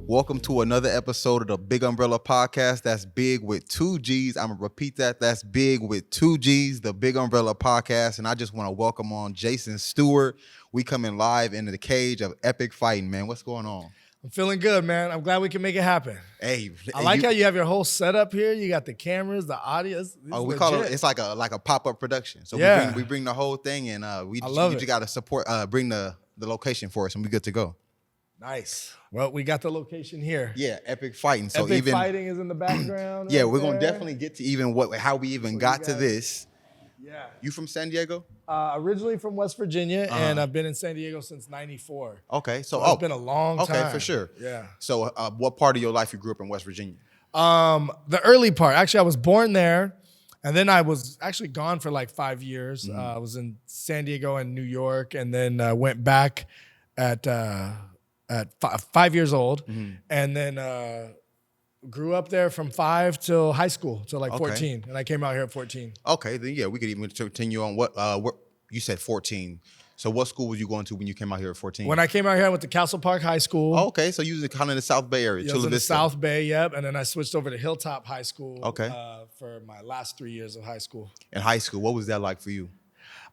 Welcome to another episode of the BiGG Umbrella Podcast. That's big with two G's. I'm going to repeat that. That's big with two G's, the BiGG Umbrella Podcast. And I just want to welcome on Jason Stewart. We coming live into the cage of epic fighting, man. What's going on? I'm feeling good, man. I'm glad we can make it happen. Hey, I like how you have your whole setup here. You got the cameras, the audio. We call it. It's like a pop-up production. So we bring the whole thing, and you just got to support. Bring the location for us, and we good to go. Nice. Well, we got the location here. Yeah, epic fighting. So epic fighting is in the background. Yeah, we're gonna definitely get to even how we even got to this. Yeah. You from San Diego? Originally from West Virginia, and I've been in San Diego since '94. Okay, so it's been a long time. Okay, for sure. Yeah. So, what part of your life you grew up in West Virginia? The early part. Actually, I was born there, and then I was actually gone for like 5 years. I was in San Diego and New York, and then went back at 5 years old, and then grew up there from 5 till high school, till like 14, and I came out here at 14. Okay, then yeah, we could even continue on what you said 14. So what school was you going to when you came out here at 14? When I came out here, I went to Castle Park High School. Oh, okay, so you was kind of in the South Bay area. Yeah, I was in the South Bay, yep, and then I switched over to Hilltop High School. Okay. For my last 3 years of high school. In high school, what was that like for you?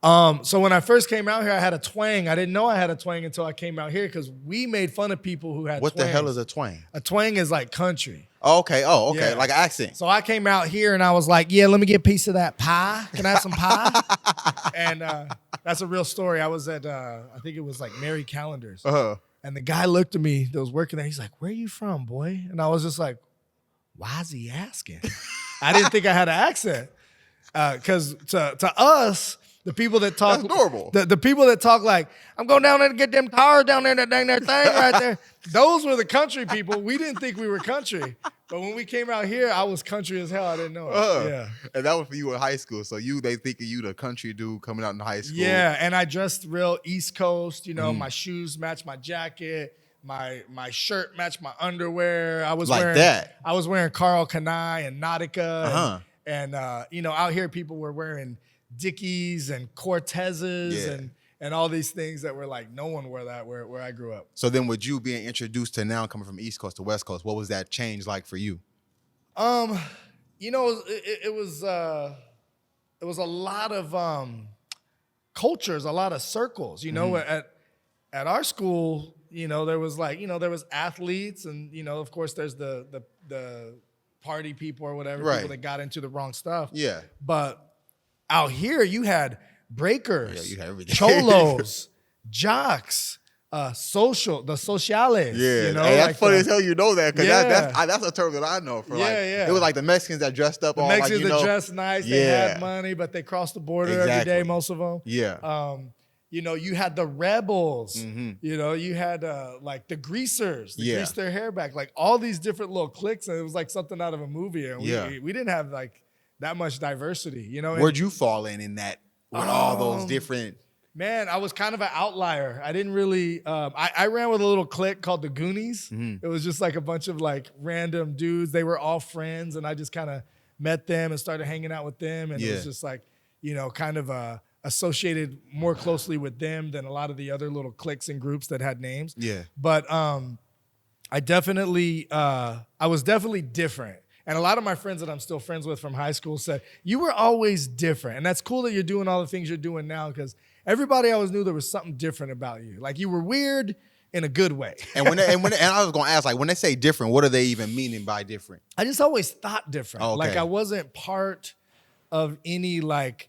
So when I first came out here, I had a twang. I didn't know I had a twang until I came out here because we made fun of people who had What twangs. the hell is a twang? A twang is like country. Oh, okay. Oh, okay. Yeah. Like an accent. So I came out here and I was like, yeah, let me get a piece of that pie. Can I have some pie? And that's a real story. I was at, I think it was like Mary Callender's. And the guy looked at me that was working there. He's like, where are you from, boy? And I was just like, why is he asking? I didn't think I had an accent. Because to us, the people that talk, that's normal. The people that talk like, I'm going down there to get them cars down there, that dang there thing right there. Those were the country people. We didn't think we were country. But when we came out here, I was country as hell. I didn't know it. Yeah. And that was for you in high school. So they think of you the country dude coming out in high school. Yeah, and I dressed real East Coast. You know, my shoes matched my jacket. My shirt matched my underwear. I was like wearing that. I was wearing Carl Kanai and Nautica. And you know, out here people were wearing Dickies and Cortezes and all these things that were like, no one wore that where I grew up. So then with you being introduced to now coming from East Coast to West Coast, what was that change like for you? You know, it was a lot of cultures, a lot of circles. You know, at our school, you know, there was like, you know, there was athletes and, you know, of course there's the party people or whatever, people that got into the wrong stuff. Yeah. But out here, you had breakers, you had everything. Cholos, jocks, the sociales. Yeah, you know, hey, that's funny as hell. You know that because Yeah. that's a term that I know for. Yeah. It was like the Mexicans that dressed up. The all Mexicans like, that dressed nice. They had money, but they crossed the border every day. Most of them. Yeah. You know, you had the rebels. You know, you had like the greasers, greased their hair back, like all these different little cliques, and it was like something out of a movie. And we didn't have like that much diversity. You know, where'd you fall in that with all those different? Man, I was kind of an outlier. I didn't really. I ran with a little clique called the Goonies. It was just like a bunch of like random dudes. They were all friends, and I just kind of met them and started hanging out with them, and it was just like, you know, kind of associated more closely with them than a lot of the other little cliques and groups that had names. Yeah. But I was definitely different. And a lot of my friends that I'm still friends with from high school said, you were always different. And that's cool that you're doing all the things you're doing now because everybody always knew there was something different about you. Like you were weird in a good way. And when I was going to ask, like when they say different, what are they even meaning by different? I just always thought different. Okay. Like I wasn't part of any like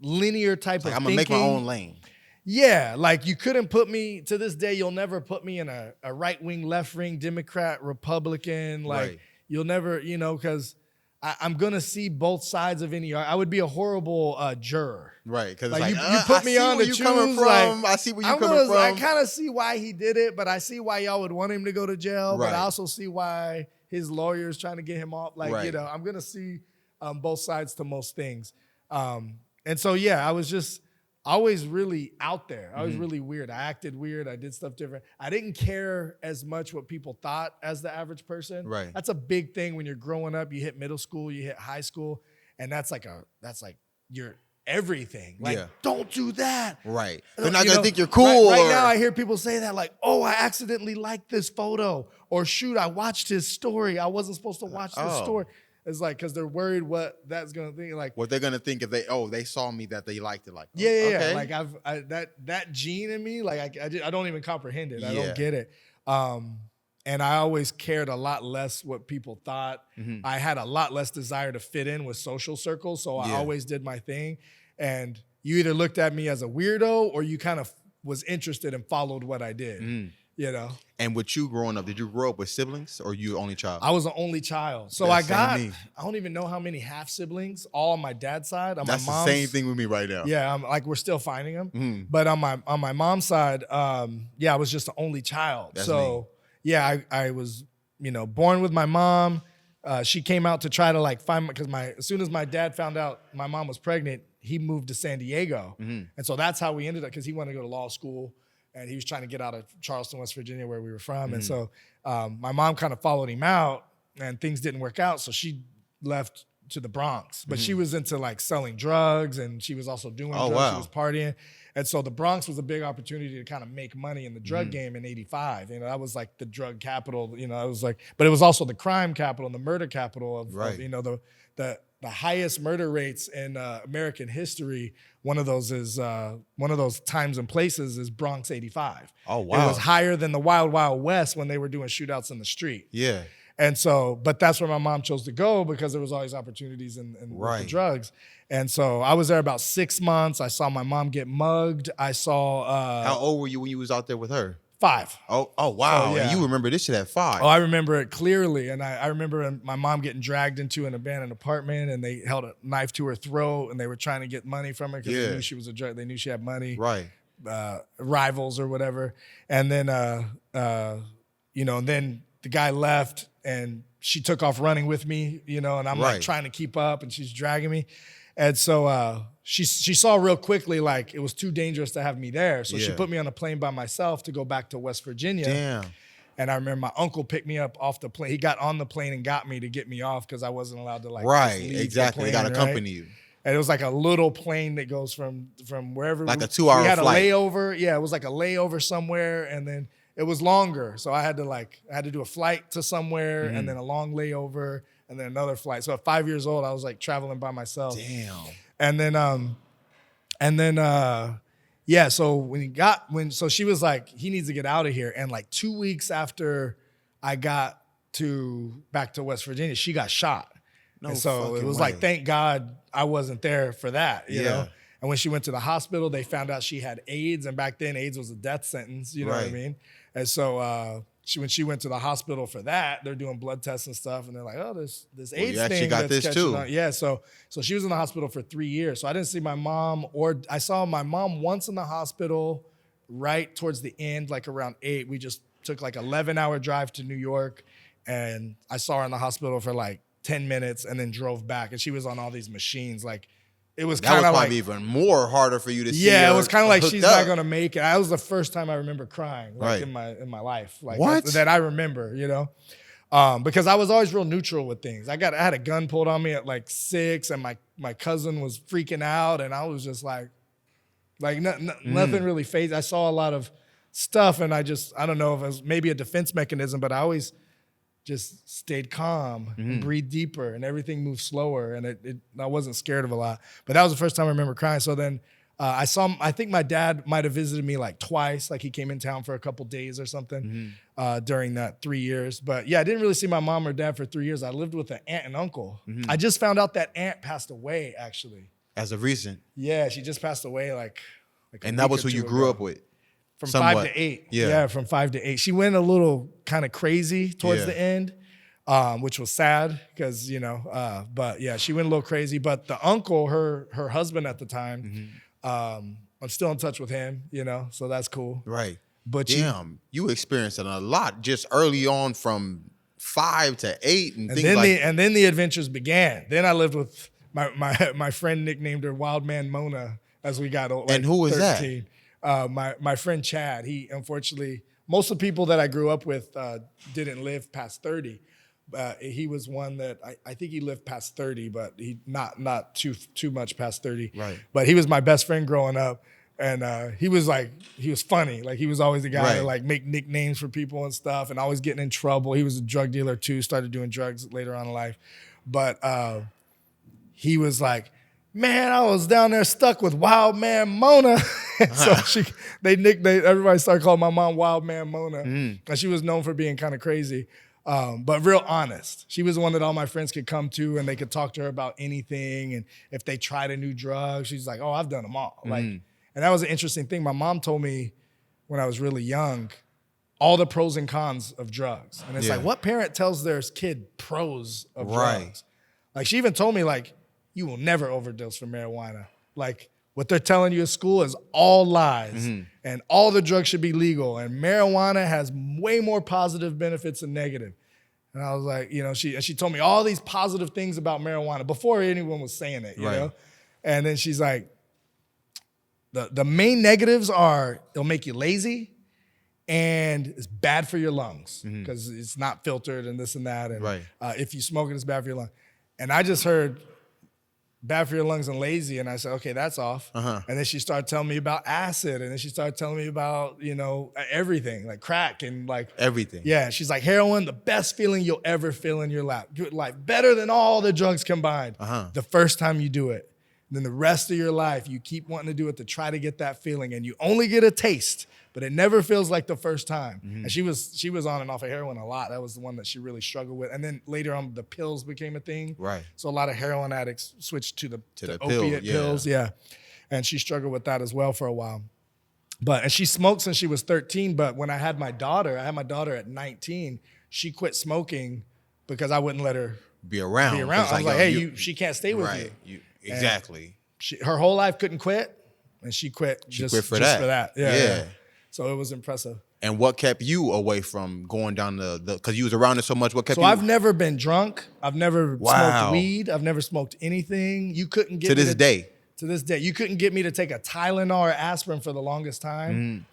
linear type of I'm thinking. going to make my own lane. Yeah, like you couldn't put me, to this day, you'll never put me in a right-wing, left-wing, Democrat, Republican. Like you'll never, you know, because I'm going to see both sides of any, I would be a horrible juror. Right, because like, you put me on to choose. Like, I see where you're coming from. I kind of see why he did it, but I see why y'all would want him to go to jail. Right. But I also see why his lawyer's trying to get him off. Like, you know, I'm going to see both sides to most things. And so, yeah, I was just always really out there. I was really weird. I acted weird. I did stuff different. I didn't care as much what people thought as the average person. Right. That's a big thing when you're growing up. You hit middle school, you hit high school, and that's like your everything. Like, Yeah. don't do that. Right. They're not going to think you're cool. Right now, I hear people say that, like, oh, I accidentally liked this photo. Or shoot, I watched his story. I wasn't supposed to watch this story. It's like, because they're worried what that's going to think. Like, what they're going to think if they saw me that they liked it. Like, yeah. Okay. Like, that gene in me, like, I don't even comprehend it. I don't get it. And I always cared a lot less what people thought. Mm-hmm. I had a lot less desire to fit in with social circles, so I always did my thing. And you either looked at me as a weirdo or you kind of was interested and followed what I did, you know? And with you growing up, did you grow up with siblings or you the only child? I was the only child. So I don't even know how many half siblings, all on my dad's side. On That's my mom's, the same thing with me right now. Yeah, like we're still finding them. Mm. But on my mom's side, I was just the only child. That's so me. Yeah, I was, born with my mom. She came out to try to like find, because as soon as my dad found out my mom was pregnant, he moved to San Diego. Mm-hmm. And so that's how we ended up, because he wanted to go to law school and he was trying to get out of Charleston, West Virginia, where we were from. Mm-hmm. And so my mom kind of followed him out and things didn't work out. So she left to the Bronx, but she was into like selling drugs and she was also doing drugs. Wow. She was partying. And so the Bronx was a big opportunity to kind of make money in the drug game in '85. That was like the drug capital. It was like, but it was also the crime capital and the murder capital of the highest murder rates in American history. One of those times and places is Bronx '85. Oh wow! It was higher than the Wild Wild West when they were doing shootouts in the street. Yeah. And so, but that's where my mom chose to go because there was always opportunities in with the drugs. And so I was there about 6 months. I saw my mom get mugged. I saw. How old were you when you was out there with her? 5. Oh wow! So, yeah. And you remember this shit at 5? Oh, I remember it clearly, and I remember my mom getting dragged into an abandoned apartment, and they held a knife to her throat, and they were trying to get money from her because they knew she was a drug. They knew she had money. Right. Rivals or whatever, and then and then the guy left, and she took off running with me, and I'm like trying to keep up, and she's dragging me, and so she saw real quickly like it was too dangerous to have me there, so she put me on a plane by myself to go back to West Virginia. Damn. And I remember my uncle picked me up off the plane. He got on the plane and got me to get me off because I wasn't allowed to like leave exactly. They got to accompany you. And it was like a little plane that goes from wherever. Like a 2-hour flight. We had a layover. Yeah, it was like a layover somewhere, and then it was longer. So I had to do a flight to somewhere, and then a long layover, and then another flight. So at 5 years old, I was like traveling by myself. Damn. And then so she was like, he needs to get out of here. And like 2 weeks after I got back to West Virginia, she got shot. And so it was like, thank God I wasn't there for that, you know? And when she went to the hospital, they found out she had AIDS. And back then, AIDS was a death sentence, you know what I mean? And so when she went to the hospital for that, they're doing blood tests and stuff. And they're like, oh, this AIDS thing. She got this too. On. Yeah, so she was in the hospital for 3 years. So I didn't see my mom, or I saw my mom once in the hospital right towards the end, like around 8. We just took like 11-hour drive to New York. And I saw her in the hospital for like 10 minutes and then drove back. And she was on all these machines. Like, it was kind of like even more harder for you to see. Yeah, it was kind of like she's not gonna make it. That was the first time I remember crying, like in my life, like that I remember, because I was always real neutral with things. I had a gun pulled on me at like 6, and my cousin was freaking out, and I was just like nothing really fazed. I saw a lot of stuff, and I don't know if it was maybe a defense mechanism, but I always just stayed calm and breathed deeper, and everything moved slower, and I wasn't scared of a lot. But that was the first time I remember crying. So then I think my dad might have visited me like twice, like he came in town for a couple days or something during that 3 years. But yeah, I didn't really see my mom or dad for 3 years. I lived with an aunt and uncle. I just found out that aunt passed away, actually. As of recent? Yeah, she just passed away like and that was who you grew up with? From somewhat. 5 to 8. Yeah, from 5 to 8. She went a little kind of crazy towards the end, which was sad because, but yeah, she went a little crazy. But the uncle, her husband at the time, I'm still in touch with him, so that's cool. Right. But you experienced it a lot just early on from 5 to 8. And then the adventures began. Then I lived with my friend nicknamed her Wild Man Mona as we got old. And who was 13. That? My friend Chad, he unfortunately, most of the people that I grew up with didn't live past 30. He was one that I think he lived past 30, but he not too much past 30. Right. But he was my best friend growing up. And he was funny. Like he was always the guy to like make nicknames for people and stuff and always getting in trouble. He was a drug dealer too, started doing drugs later on in life. But he was like, man, I was down there stuck with Wild Man Mona. So everybody started calling my mom Wild Man Mona. And she was known for being kind of crazy. But real honest. She was the one that all my friends could come to and they could talk to her about anything. And if they tried a new drug, she's like, oh, I've done them all. And that was an interesting thing. My mom told me when I was really young, all the pros and cons of drugs. And it's like, what parent tells their kid pros of drugs? Like she even told me like, you will never overdose from marijuana. Like what they're telling you at school is all lies and all the drugs should be legal. And marijuana has way more positive benefits than negative. And I was like, she told me all these positive things about marijuana before anyone was saying it, you know? And then she's like, the main negatives are it'll make you lazy and it's bad for your lungs because it's not filtered and this and that. And if you smoke it, it's bad for your lungs. And I just heard bad for your lungs and lazy. And I said, okay, that's off. And then she started telling me about acid. And then she started telling me about, everything, like crack and like everything. Yeah. She's like, heroin, the best feeling you'll ever feel in your life. Better than all the drugs combined. The first time you do it. Then the rest of your life, you keep wanting to do it to try to get that feeling. And you only get a taste, but it never feels like the first time. And she was on and off of heroin a lot. That was the one that she really struggled with. And then later on, the pills became a thing. Right. So a lot of heroin addicts switched to the opiate pills. Yeah. And she struggled with that as well for a while. And she smoked since she was 13. But when I had my daughter at 19, she quit smoking because I wouldn't let her be around. I was like, hey, she can't stay with you. Exactly. Her whole life couldn't quit, and she quit just for that. Yeah. So it was impressive. And what kept you away from going down because you was around it so much, what kept you? So I've never been drunk. I've never smoked weed. I've never smoked anything. You couldn't get to this day. You couldn't get me to take a Tylenol or aspirin for the longest time.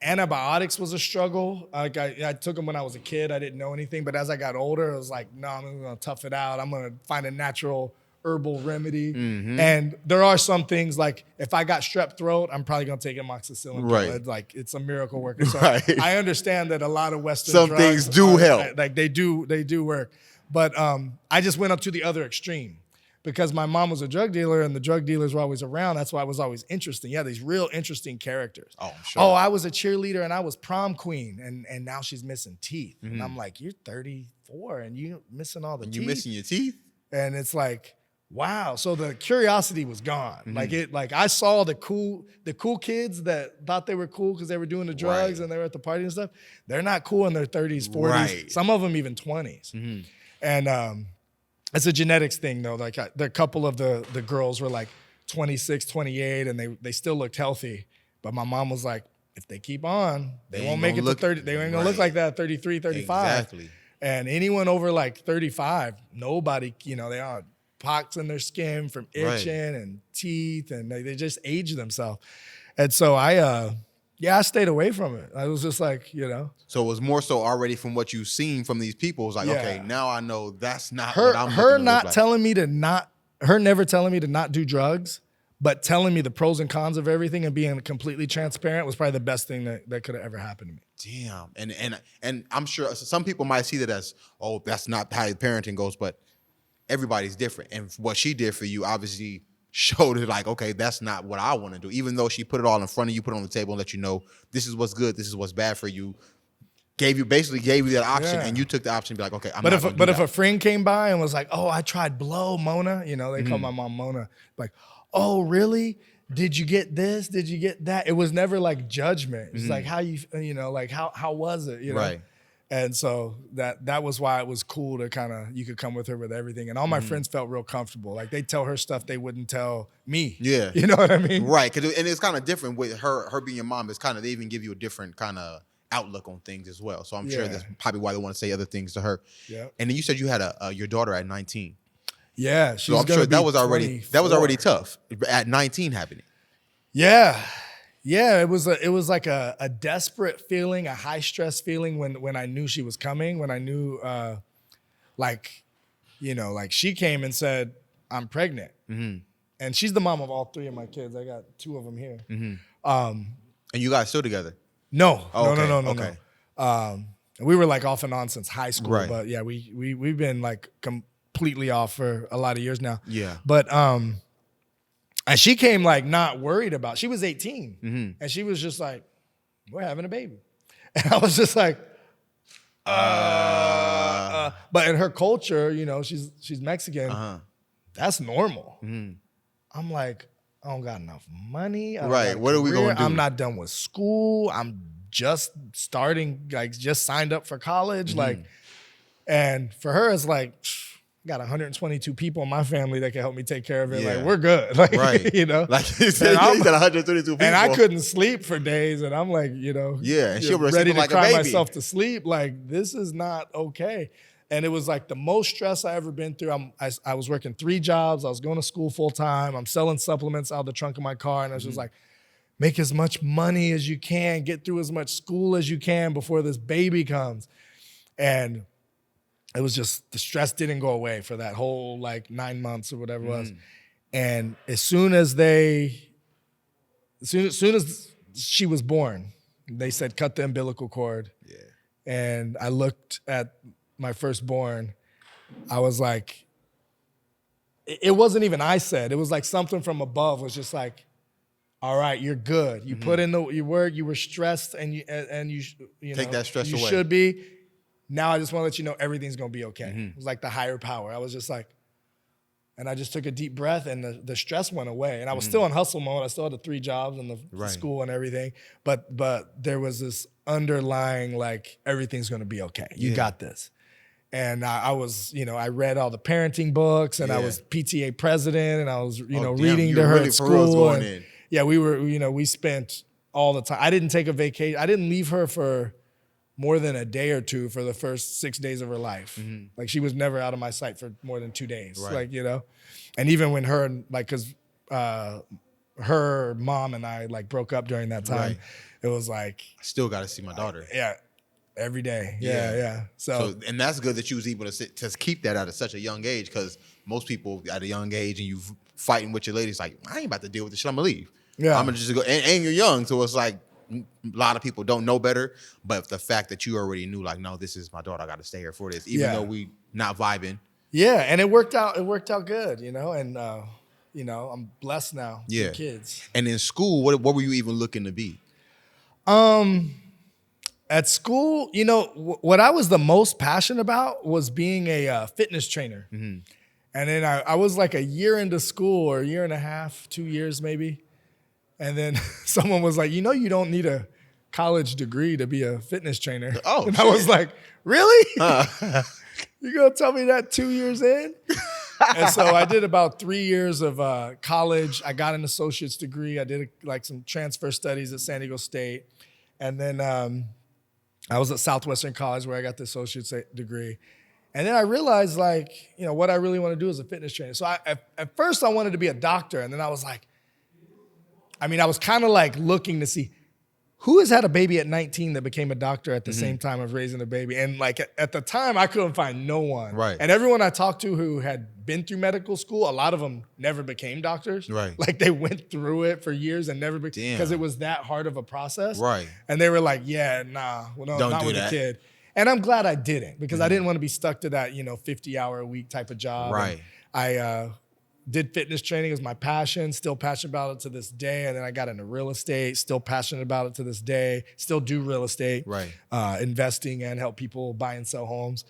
Antibiotics was a struggle. Like I took them when I was a kid. I didn't know anything. But as I got older, I was like, no, I'm going to tough it out. I'm going to find a natural herbal remedy. And there are some things like if I got strep throat, I'm probably gonna take amoxicillin. Right. Like it's a miracle worker. So I understand that a lot of Western drugs things do help. Like they do work. But I just went up to the other extreme because my mom was a drug dealer and the drug dealers were always around. That's why it was always interesting. Yeah, these real interesting characters. Oh, I'm sure. Oh, I was a cheerleader and I was prom queen and now she's missing teeth. And I'm like, you're 34 and you missing all the teeth. You missing your teeth? And it's like, wow. So the curiosity was gone. Like I saw the cool kids that thought they were cool because they were doing the drugs and they were at the party and stuff. They're not cool in their 30s, 40s. Right. Some of them even 20s. And it's a genetics thing though. Like a couple of the girls were like 26, 28 and they still looked healthy. But my mom was like, if they keep on, they won't make it to 30. They ain't gonna look like that at 33, 35. Exactly. And anyone over like 35, nobody, they are pox in their skin from itching and teeth, and they just age themselves. And so I stayed away from it. I was just like, So it was more so already from what you've seen from these people. It was like, okay, now I know that's not her. What I'm her not like. telling me to not. Her never telling me to not do drugs, but telling me the pros and cons of everything and being completely transparent was probably the best thing that could have ever happened to me. Damn. And I'm sure some people might see that as, oh, that's not how parenting goes, but everybody's different. And what she did for you obviously showed it like, okay, that's not what I want to do. Even though she put it all in front of you, put it on the table and let you know, this is what's good, this is what's bad for you. Gave you that option and you took the option to be like, okay, I'm not gonna do that. If a friend came by and was like, oh, I tried blow, Mona, they call my mom Mona. Like, oh, really? Did you get this? Did you get that? It was never like judgment. It's like how how was it? Right. And so that was why it was cool to you could come with her with everything. And all my friends felt real comfortable. Like they tell her stuff they wouldn't tell me. Yeah. You know what I mean? Right. And it's kind of different with her being your mom. It's they even give you a different kind of outlook on things as well. So I'm sure that's probably why they want to say other things to her. Yeah. And then you said you had your daughter at 19. Yeah. So I'm sure that was already tough at 19 happening. Yeah. Yeah, it was like a desperate feeling, a high stress feeling when I knew she was coming, when I knew like, like she came and said, I'm pregnant. And she's the mom of all 3 of my kids. I got 2 of them here. And you guys still together? No, Oh, no. okay. We were like off and on since high school, Right. but yeah, we've been like completely off for a lot of years now. Yeah. But and she came like not worried about. She was 18, and she was just like, "We're having a baby," and I was just like, But in her culture, she's Mexican. That's normal. I'm like, I don't got enough money. Right. What are we gonna do? I'm not done with school. I'm just starting, like just signed up for college. Like, and for her, it's like, I got 122 people in my family that can help me take care of it. Yeah. Like, we're good. Like, Right. Like you said, you got 122 people. And I couldn't sleep for days. And I'm like, Yeah, and she was ready to like a cry baby. myself to sleep. Like, this is not okay. And it was like the most stress I ever been through. I was working 3 jobs. I was going to school full time. I'm selling supplements out of the trunk of my car. And I was just like, make as much money as you can, get through as much school as you can before this baby comes. And it was just, the stress didn't go away for that whole like 9 months or whatever it was. And as soon as she was born, they said, cut the umbilical cord. Yeah. And I looked at my firstborn, I was like, it wasn't even I said, it was like something from above was just like, all right, you're good. You put in your work, you were stressed and you Take that stress you away. should be. Now I just want to let you know everything's gonna be okay. It was like the higher power. I was just like, and I just took a deep breath and the stress went away. And I was still in hustle mode. I still had the 3 jobs and the school and everything. But there was this underlying like, everything's gonna be okay. You got this. And I was, I read all the parenting books and I was PTA president and I was, reading to her really at for real school. going And, in. yeah, we were, we spent all the time. I didn't take a vacation. I didn't leave her for more than a day or 2 for the first 6 days of her life. Like she was never out of my sight for more than 2 days. Right. Like, and even when her, like, cause her mom and I like broke up during that time, it was like, I still got to see my daughter. yeah, every day. Yeah. Yeah. So And that's good that you was able to keep that out at such a young age, because most people at a young age and you fighting with your ladies, like, I ain't about to deal with this shit, I'm gonna leave. Yeah. I'm gonna just go, and you're young, so it's like a lot of people don't know better, but the fact that you already knew, like, no, this is my daughter, I gotta stay here for this, even though we not vibing. yeah, and it worked out good, and I'm blessed now Yeah. with kids. And in school, what were you even looking to be? At school, what I was the most passionate about was being a fitness trainer. And then I was like a year into school, or a year and a half, 2 years maybe. And then someone was like, you don't need a college degree to be a fitness trainer. Oh, and shit. I was like, really? You gonna tell me that 2 years in? And so I did about 3 years of college. I got an associate's degree. I did like some transfer studies at San Diego State. And then I was at Southwestern College where I got the associate's degree. And then I realized, like, what I really want to do is a fitness trainer. So at first I wanted to be a doctor. And then I was like, I was kind of like looking to see who has had a baby at 19 that became a doctor at the same time of raising a baby. And like at the time, I couldn't find no one. Right. And everyone I talked to who had been through medical school, a lot of them never became doctors. Right. Like they went through it for years and never became, because Damn. it was that hard of a process. Right. And they were like, yeah, nah, well, no, Don't not do with that. a kid. And I'm glad I didn't, because I didn't want to be stuck to that, 50-hour-a-week type of job. Right. And I did fitness training. It was my passion, still passionate about it to this day. And then I got into real estate, still passionate about it to this day, still do real estate, Right. Investing and help people buy and sell homes.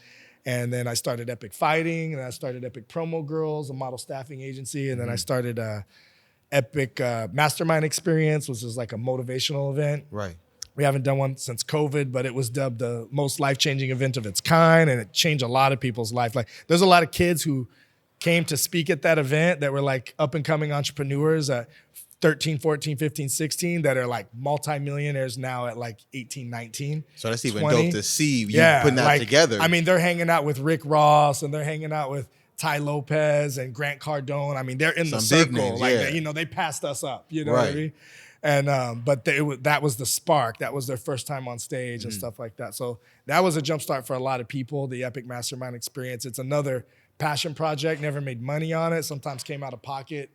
And then I started Epic Fighting, and I started Epic Promo Girls, a model staffing agency. And then I started Epic Mastermind Experience, which is like a motivational event. Right. We haven't done one since COVID, but it was dubbed the most life-changing event of its kind, and it changed a lot of people's life. Like, there's a lot of kids who came to speak at that event that were like up-and-coming entrepreneurs at 13, 14, 15, 16 that are like multimillionaires now at like 18, 19. So that's even 20. dope to see you putting that together. They're hanging out with Rick Ross, and they're hanging out with Ty Lopez and Grant Cardone. They're in the Some big circle. names, Like, yeah. they passed us up. You know what I Right. mean? And but that was the spark. That was their first time on stage and stuff like that. So that was a jumpstart for a lot of people, the Epic Mastermind experience. It's another passion project, never made money on it. Sometimes came out of pocket,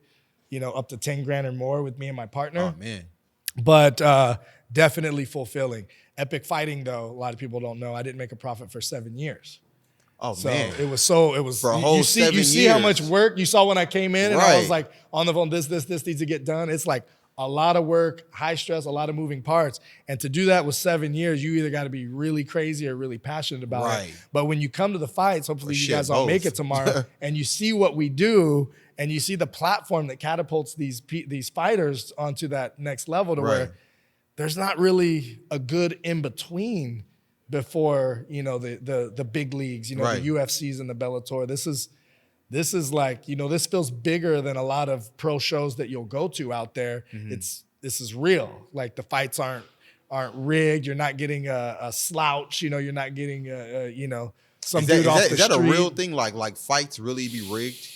up to 10 grand or more with me and my partner. Oh, man. But definitely fulfilling. Epic Fighting, though, a lot of people don't know, I didn't make a profit for 7 years. Oh, So man. it was For a whole 7 You see how years. much work you saw when I came in, and I Right. was like on the phone, this needs to get done. It's like a lot of work, high stress, a lot of moving parts. And to do that with 7 years, you either got to be really crazy or really passionate about Right. it. But when you come to the fights, hopefully you shit, guys all make both. it tomorrow, and you see what we do, and you see the platform that catapults these fighters onto that next level to Right. where there's not really a good in between before the big leagues, Right. the UFCs and the Bellator. This is like, this feels bigger than a lot of pro shows that you'll go to out there. Mm-hmm. This is real. Like the fights aren't rigged. You're not getting a slouch. You're not getting some dude off the street. Is that a real thing? Like fights really be rigged?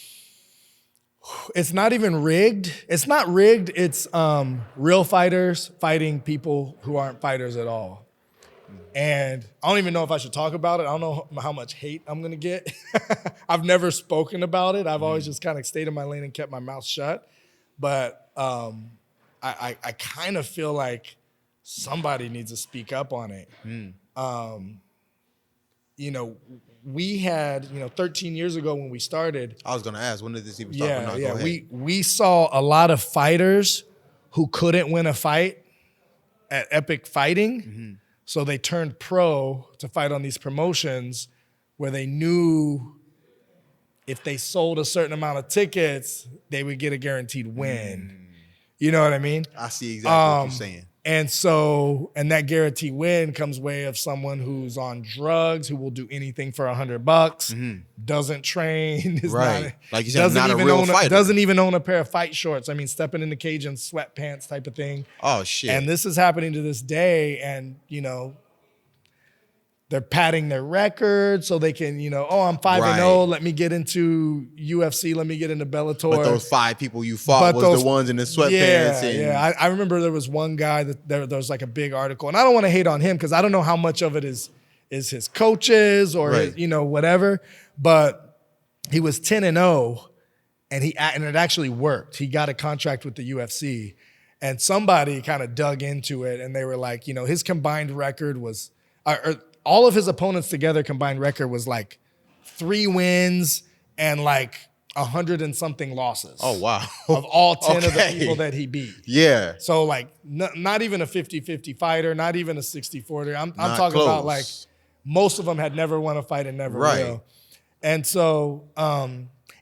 It's not even rigged. It's not rigged. It's real fighters fighting people who aren't fighters at all. And I don't even know if I should talk about it. I don't know how much hate I'm going to get. I've never spoken about it. I've always just kind of stayed in my lane and kept my mouth shut. But I kind of feel like somebody needs to speak up on it. We had, 13 years ago when we started. I was going to ask, when did this even start? But no, go ahead. We saw a lot of fighters who couldn't win a fight at Epic Fighting. So they turned pro to fight on these promotions where they knew if they sold a certain amount of tickets, they would get a guaranteed win. You know what I mean? I see exactly what you're saying. And that guaranteed win comes way of someone who's on drugs, who will do anything for $100, doesn't train, is Right. not, Like you said, not a real fighter. doesn't even own a pair of fight shorts. I mean, stepping in the cage in sweatpants type of thing. Oh, shit. And this is happening to this day, and they're padding their record so they can, I'm 5-0. Let me get into UFC. Let me get into Bellator. But those 5 people you fought was the ones in the sweatpants. I remember there was one guy that there was like a big article, and I don't want to hate on him because I don't know how much of it is his coaches or Right. his, whatever. But he was 10-0, and it actually worked. He got a contract with the UFC, and somebody kind of dug into it, and they were like, his combined record was. All of his opponents together combined record was like 3 wins and like 100 and something losses. Oh, wow. Of all 10 of the Okay. people that he beat. Yeah. So like not even a 50-50 fighter, not even a 60-40. I'm Not talking close. about like most of them had never won a fight and never Right. will. And so,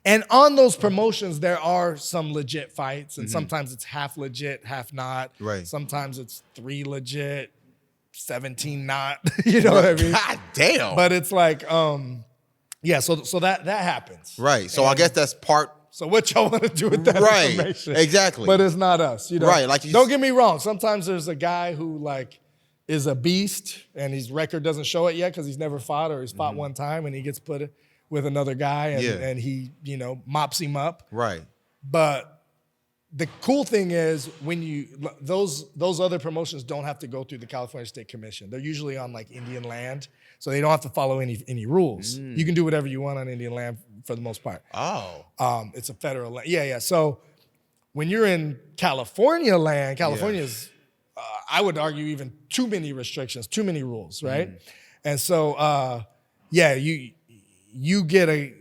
and on those promotions, there are some legit fights, and sometimes it's half legit, half not. Right. Sometimes it's 3 legit, 17 not. You know what I mean? God damn. But it's like, so that happens. Right. So I guess that's part. So what y'all want to do with that Right. information? Exactly. But it's not us, Right, like you don't get me wrong. Sometimes there's a guy who like is a beast and his record doesn't show it yet because he's never fought or he's fought one time and he gets put with another guy and he, mops him up. Right. But the cool thing is when those other promotions don't have to go through the California State Commission. They're usually on like Indian land, so they don't have to follow any rules. You can do whatever you want on Indian land for the most part. Oh. It's a federal land. Yeah. So when you're in California land, California's, I would argue, even too many restrictions, too many rules, right? And so, you get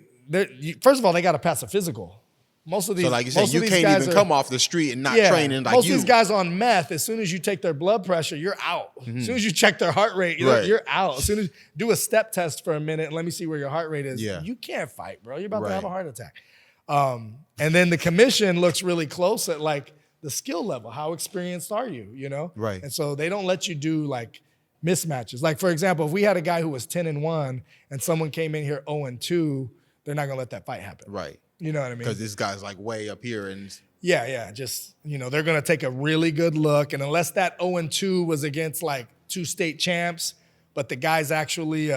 first of all, they got to pass a physical. Most of these, So like you said, you can't even come off the street and not training like most you. of these guys on meth, as soon as you take their blood pressure, you're out. As soon as you check their heart rate, you're out. As soon as do a step test for a minute and let me see where your heart rate is. Yeah. You can't fight, bro. You're about to Right. have a heart attack. And then the commission looks really close at like the skill level. How experienced are you? Right. And so they don't let you do like mismatches. Like for example, if we had a guy who was 10-1 and someone came in here 0-2, they're not gonna let that fight happen. Right. You know what I mean? Because this guy's like way up here and. Yeah. Just, they're going to take a really good look. And unless that 0-2 was against like 2 state champs, but the guy's actually,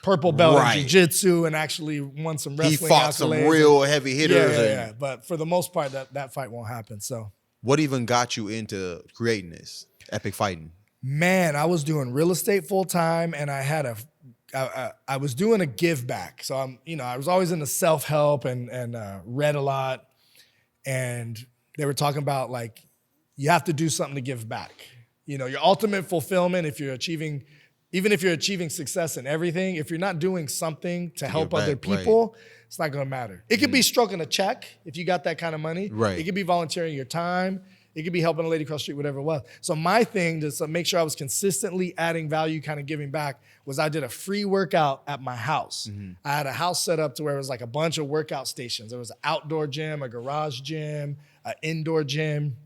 purple belt Right. in jiu-jitsu and actually won some wrestling He fought some accolades. real heavy hitters. Yeah. But for the most part, that fight won't happen. So What even got you into creating this epic fighting? Man, I was doing real estate full time, and I was doing a give back. So I was always into self-help and read a lot. And they were talking about like, you have to do something to give back. Your ultimate fulfillment, even if you're achieving success in everything, if you're not doing something to help other people, it's not gonna matter. It could be stroking a check if you got that kind of money. Right. It could be volunteering your time. It could be helping a lady cross the street, whatever it was. So my thing to make sure I was consistently adding value, kind of giving back, was I did a free workout at my house. I had a house set up to where it was like a bunch of workout stations. There was an outdoor gym, a garage gym, an indoor gym.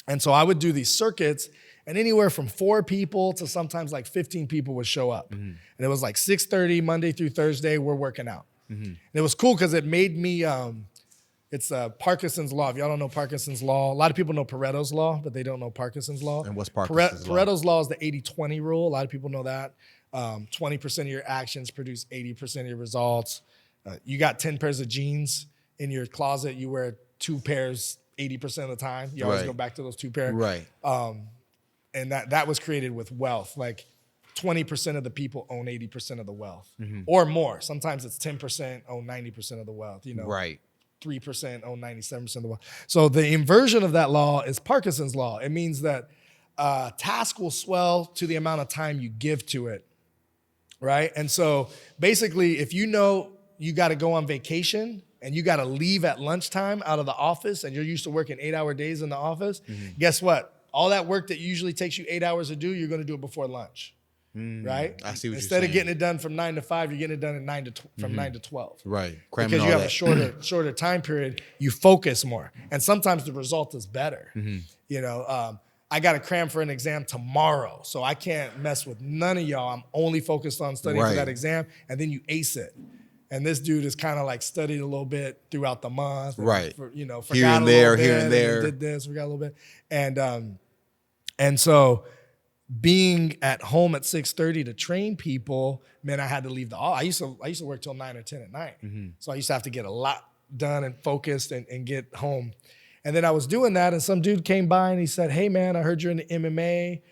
And so I would do these circuits, and anywhere from 4 people to sometimes like 15 people would show up. And it was like 6:30 Monday through Thursday, we're working out. And it was cool because it made me, it's Parkinson's law. If y'all don't know Parkinson's law, a lot of people know Pareto's law, but they don't know Parkinson's law. And what's Parkinson's law? Pareto's law is the 80-20 rule. A lot of people know that. 20% of your actions produce 80% of your results. You got 10 pairs of jeans in your closet. You wear 2 pairs 80% of the time. You always go back to those 2 pairs. Right. And that was created with wealth. Like 20% of the people own 80% of the wealth or more. Sometimes it's 10% own 90% of the wealth, Right. 3% own 97% of the wealth. So the inversion of that law is Parkinson's law. It means that a task will swell to the amount of time you give to it, right? And so basically, if you know you got to go on vacation and you got to leave at lunchtime out of the office and you're used to working 8-hour days in the office, guess what? All that work that usually takes you 8 hours to do, you're going to do it before lunch, right? I see what Instead you're of getting it done from 9 to 5, you're getting it done from 9 to 12. Right. Because you have a shorter time period, you focus more. And sometimes the result is better. I got to cram for an exam tomorrow, so I can't mess with none of y'all. I'm only focused on studying for that exam, and then you ace it. And this dude has kind of like studied a little bit throughout the month. Right. Forgot here and there. Did this, forgot a little bit. And so being at home at 6:30 to train people meant I had to leave the office. I used to work till 9 or 10 at night. So I used to have to get a lot done and focused and get home. And then I was doing that, and some dude came by and he said, "Hey man, I heard you're in the MMA."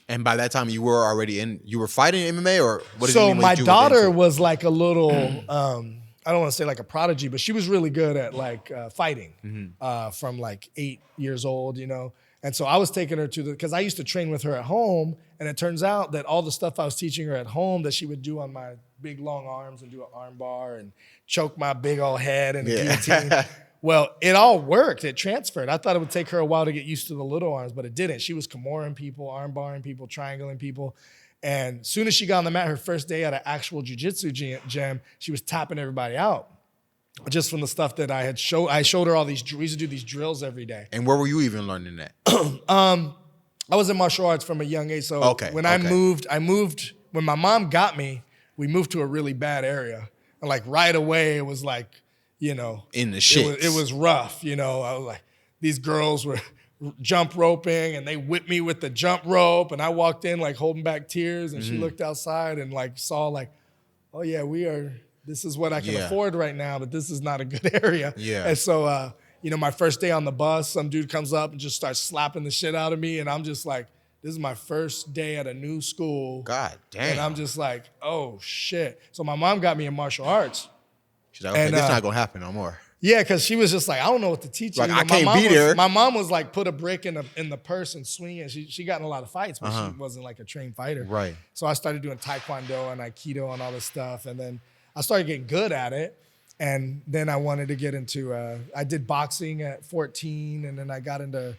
And by that time, you were fighting MMA, or what does it So mean? my daughter was like a little, I don't want to say like a prodigy, but she was really good at like fighting from like 8 years old, And so I was taking her because I used to train with her at home, and it turns out that all the stuff I was teaching her at home that she would do on my big long arms and do an arm bar and choke my big old head and guillotine. Well, it all worked. It transferred. I thought it would take her a while to get used to the little arms, but it didn't. She was Kimuran people, arm barring people, triangling people. And as soon as she got on the mat her first day at an actual jiu-jitsu gym, she was tapping everybody out. Just from the stuff that I showed her all these, we used to do these drills every day. And where were you even learning that? I was in martial arts from a young age. So when I moved, when my mom got me, we moved to a really bad area. And like right away, it was like, in the shit. It was rough, I was like, these girls were jump roping and they whipped me with the jump rope. And I walked in like holding back tears, and she looked outside and like saw like, oh yeah, this is what I can afford right now, but this is not a good area. Yeah. And so, my first day on the bus, some dude comes up and just starts slapping the shit out of me. And I'm just like, this is my first day at a new school. God damn. And I'm just like, oh shit. So my mom got me in martial arts. She's like, okay, this is not going to happen no more. Yeah, because she was just like, I don't know what to teach you. Like, I can't be there. My mom was like, put a brick in the purse and swing it. She got in a lot of fights, but she wasn't like a trained fighter. Right. So I started doing Taekwondo and Aikido and all this stuff. And then I started getting good at it. And then I wanted to get into, I did boxing at 14. And then I got into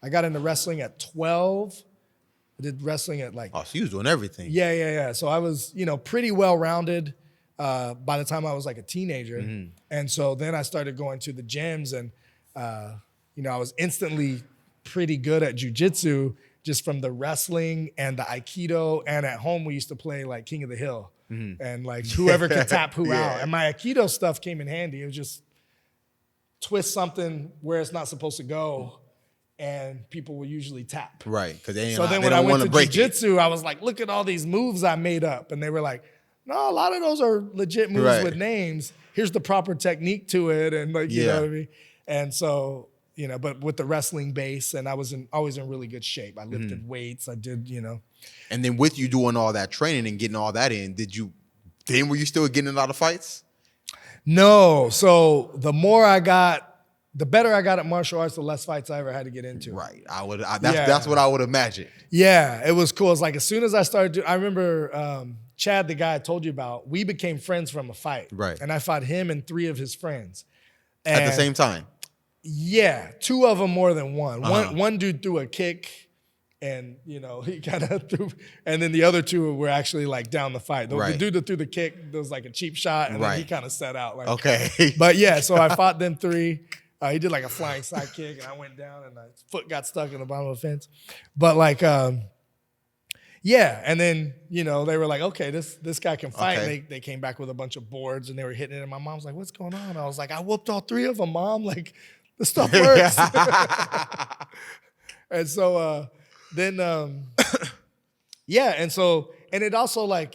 wrestling at 12. I did wrestling at like. Oh, so you was doing everything. Yeah. So I was, pretty well-rounded by the time I was like a teenager. And so then I started going to the gyms, and, I was instantly pretty good at jujitsu just from the wrestling and the Aikido. And at home, we used to play like King of the Hill. And like whoever could tap who out. And my Aikido stuff came in handy. It was just twist something where it's not supposed to go, and people will usually tap. Right, because they then when I went to jiu-jitsu, I was like, look at all these moves I made up. And they were like, no, a lot of those are legit moves with names. Here's the proper technique to it. And like, you know what I mean? And so but with the wrestling base, and I was always in really good shape. I lifted weights. I did, And then with you doing all that training and getting all that in, were you still getting in a lot of fights? No. So the better I got at martial arts, the less fights I ever had to get into. Right. That's what I would imagine. Yeah, it was cool. It's like as soon as I started I remember Chad, the guy I told you about, we became friends from a fight. Right. And I fought him and 3 of his friends. At the same time? Yeah, 2 of them more than one. One dude threw a kick and, he kind of threw, and then the other 2 were actually like down the fight. The dude that threw the kick, there was like a cheap shot, and then he kind of set out. Like, okay. But yeah, so I fought them 3. He did like a flying side kick, and I went down, and my foot got stuck in the bottom of the fence. But like, yeah, and then, they were like, okay, this guy can fight. Okay. And they came back with a bunch of boards, and they were hitting it, and my mom's like, what's going on? I was like, I whooped all 3 of them, Mom. Like, this stuff works. And so then, and it also, like,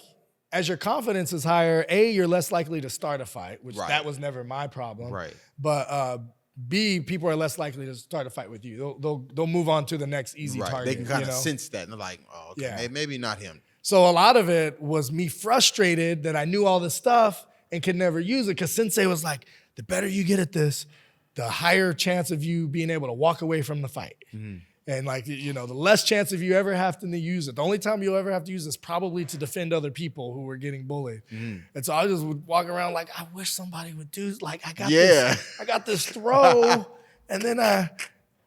as your confidence is higher, A, you're less likely to start a fight, which that was never my problem. Right. But B, people are less likely to start a fight with you. They'll move on to the next easy target. They can kind of sense that, and they're like, oh, okay, maybe not him. So a lot of it was me frustrated that I knew all this stuff and could never use it, because Sensei was like, the better you get at this, the higher chance of you being able to walk away from the fight. Mm-hmm. And like, the less chance of you ever having to use it. The only time you'll ever have to use it is probably to defend other people who were getting bullied. Mm. And so I just would walk around like, I wish somebody would do, like, I got this throw, and then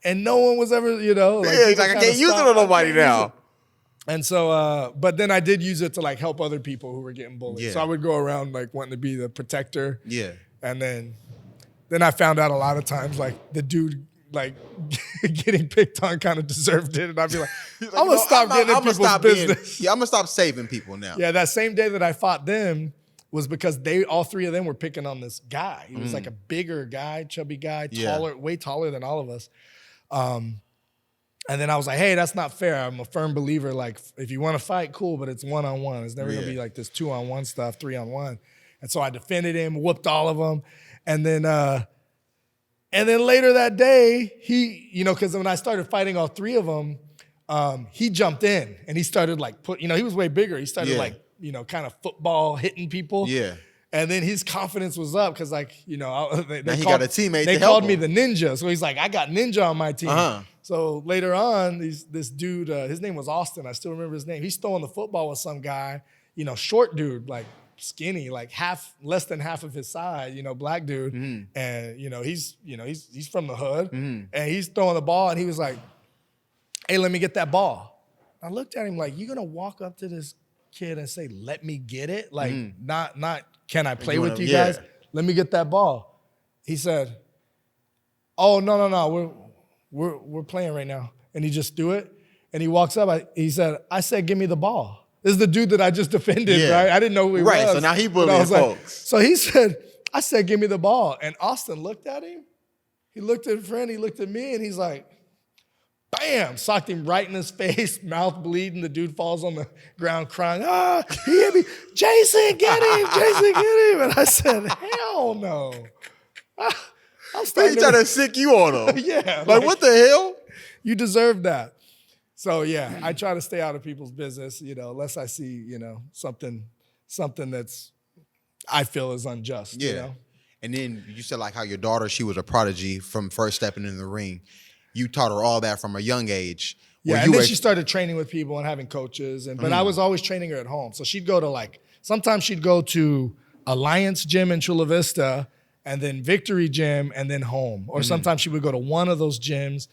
and no one was ever, like, I can't use it on nobody now. And so, but then I did use it to like help other people who were getting bullied. Yeah. So I would go around like wanting to be the protector. Yeah. And then I found out a lot of times like the dude like getting picked on kind of deserved it. And I'd be like, I'm going to stop getting in people's business. I'm going to stop saving people now. Yeah, that same day that I fought them was because all 3 of them were picking on this guy. He was like a bigger guy, chubby guy, taller, way taller than all of us. And then I was like, hey, that's not fair. I'm a firm believer. Like, if you want to fight, cool, but it's 1-on-1. It's never going to be like this 2-on-1 stuff, 3-on-1. And so I defended him, whooped all of them. And then later that day, he, because when I started fighting all 3 of them, he jumped in and he started like he was way bigger. He started like, kind of football hitting people. Yeah. And then his confidence was up because like, he got a teammate. They called me the ninja. So he's like, I got ninja on my team. Uh-huh. So later on, this dude, his name was Austin. I still remember his name. He's throwing the football with some guy, short dude, like skinny, like less than half of his size, black dude. Mm-hmm. And, he's from the hood. Mm-hmm. And he's throwing the ball and he was like, hey, let me get that ball. I looked at him like, you gonna walk up to this kid and say, let me get it? Like, not can I play with you guys? Let me get that ball. He said, oh, no, we're playing right now. And he just threw it. And he walks up, he said, I said, give me the ball. This is the dude that I just defended, right? I didn't know who he was. Right, so now he bullying folks. So he said, I said, give me the ball. And Austin looked at him. He looked at a friend, he looked at me, and he's like, bam, socked him right in his face, mouth bleeding. The dude falls on the ground crying, he hit me. Jason, get him, Jason, get him. And I said, hell no. I'm starting to sick you on him. Yeah. Like, what the hell? You deserve that. So yeah, I try to stay out of people's business, unless I see, something that's I feel is unjust. Yeah. And then you said like how your daughter, she was a prodigy from first stepping in the ring. You taught her all that from a young age. Yeah, and then she started training with people and having coaches. But I was always training her at home. So she'd go to sometimes she'd go to Alliance Gym in Chula Vista and then Victory Gym and then home. Or sometimes she would go to one of those gyms,